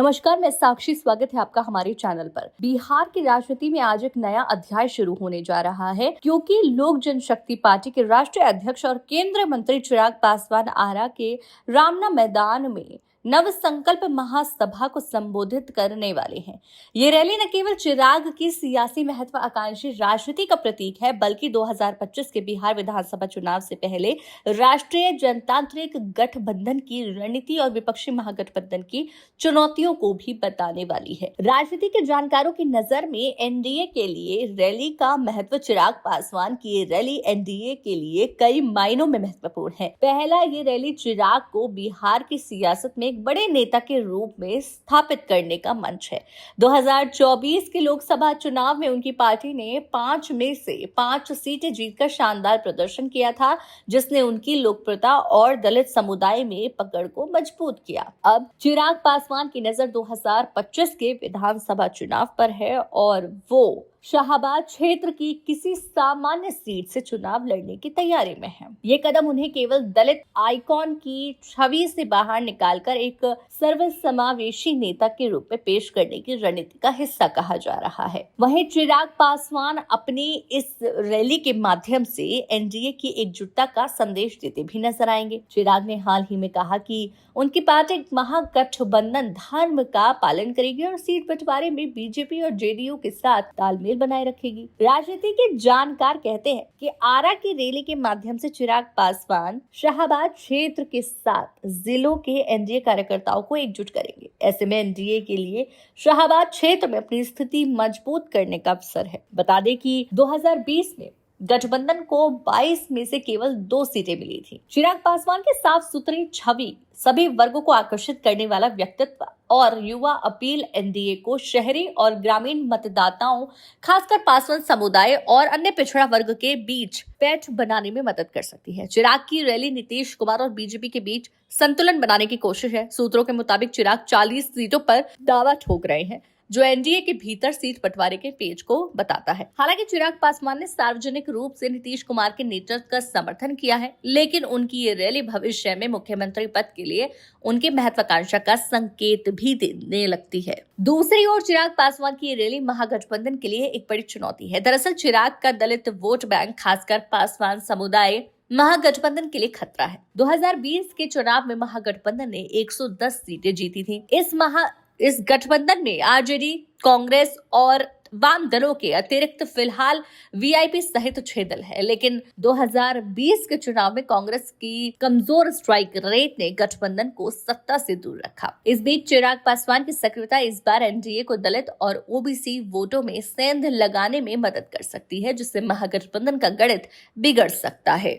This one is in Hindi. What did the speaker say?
नमस्कार, मैं साक्षी। स्वागत है आपका हमारे चैनल पर। बिहार की राजनीति में आज एक नया अध्याय शुरू होने जा रहा है, क्योंकि लोक जनशक्ति पार्टी के राष्ट्रीय अध्यक्ष और केंद्रीय मंत्री चिराग पासवान आरा के रामना मैदान में नव संकल्प महासभा को संबोधित करने वाले हैं। ये रैली न केवल चिराग की सियासी महत्वाकांक्षी राजनीति का प्रतीक है, बल्कि 2025 के बिहार विधानसभा चुनाव से पहले राष्ट्रीय जनतांत्रिक गठबंधन की रणनीति और विपक्षी महागठबंधन की चुनौतियों को भी बताने वाली है। राजनीति के जानकारों की नजर में एनडीए के लिए रैली का महत्व, चिराग पासवान की ये रैली एनडीए के लिए कई मायनों में महत्वपूर्ण है। पहला, ये रैली चिराग को बिहार की सियासत में एक बड़े नेता के रूप में स्थापित करने का मंच है। 2024 के लोकसभा चुनाव में उनकी पार्टी ने 5 में से 5 सीटें जीतकर शानदार प्रदर्शन किया था, जिसने उनकी लोकप्रियता और दलित समुदाय में पकड़ को मजबूत किया। अब चिराग पासवान की नजर 2025 के विधानसभा चुनाव पर है और वो शाहबाद क्षेत्र की किसी सामान्य सीट से चुनाव लड़ने की तैयारी में है। ये कदम उन्हें केवल दलित आइकॉन की छवि से बाहर निकालकर एक सर्वसमावेशी नेता के रूप में पेश करने की रणनीति का हिस्सा कहा जा रहा है। वहीं चिराग पासवान अपनी इस रैली के माध्यम से एनडीए की एकजुटता का संदेश देते भी नजर आएंगे। चिराग ने हाल ही में कहा कि उनकी पार्टी महागठबंधन धर्म का पालन करेगी और सीट बंटवारे में बीजेपी और जेडीयू के साथ तालमेल बनाए रखेगी। राजनीति के जानकार कहते हैं कि आरा की रैली के माध्यम से चिराग पासवान शाहबाद क्षेत्र के 7 जिलों के एनडीए कार्यकर्ताओं को एकजुट करेंगे। ऐसे में एनडीए के लिए शाहबाद क्षेत्र में अपनी स्थिति मजबूत करने का अवसर है। बता दें कि 2020 में गठबंधन को 22 में से केवल 2 सीटें मिली थी। चिराग पासवान की साफ सुथरी छवि, सभी वर्गों को आकर्षित करने वाला व्यक्तित्व और युवा अपील एनडीए को शहरी और ग्रामीण मतदाताओं, खासकर पासवान समुदाय और अन्य पिछड़ा वर्ग के बीच पैठ बनाने में मदद कर सकती है। चिराग की रैली नीतीश कुमार और बीजेपी के बीच संतुलन बनाने की कोशिश है। सूत्रों के मुताबिक चिराग 40 सीटों पर दावा ठोक रहे हैं, जो एनडीए के भीतर सीट बंटवारे के पेज को बताता है। हालांकि चिराग पासवान ने सार्वजनिक रूप से नीतीश कुमार के नेतृत्व का समर्थन किया है, लेकिन उनकी ये रैली भविष्य में मुख्यमंत्री पद के लिए उनकी महत्वाकांक्षा का संकेत भी देने लगती है। दूसरी ओर चिराग पासवान की ये रैली महागठबंधन के लिए एक बड़ी चुनौती है। दरअसल चिराग का दलित वोट बैंक, खासकर पासवान समुदाय, महागठबंधन के लिए खतरा है। 2020 के चुनाव में महागठबंधन ने 110 सीटें जीती थी। इस गठबंधन में आरजेडी, कांग्रेस और वाम दलों के अतिरिक्त फिलहाल वीआईपी सहित 6 दल है, लेकिन 2020 के चुनाव में कांग्रेस की कमजोर स्ट्राइक रेट ने गठबंधन को सत्ता से दूर रखा। इस बीच चिराग पासवान की सक्रियता इस बार एनडीए को दलित और ओबीसी वोटों में सेंध लगाने में मदद कर सकती है, जिससे महागठबंधन का गणित बिगड़ सकता है।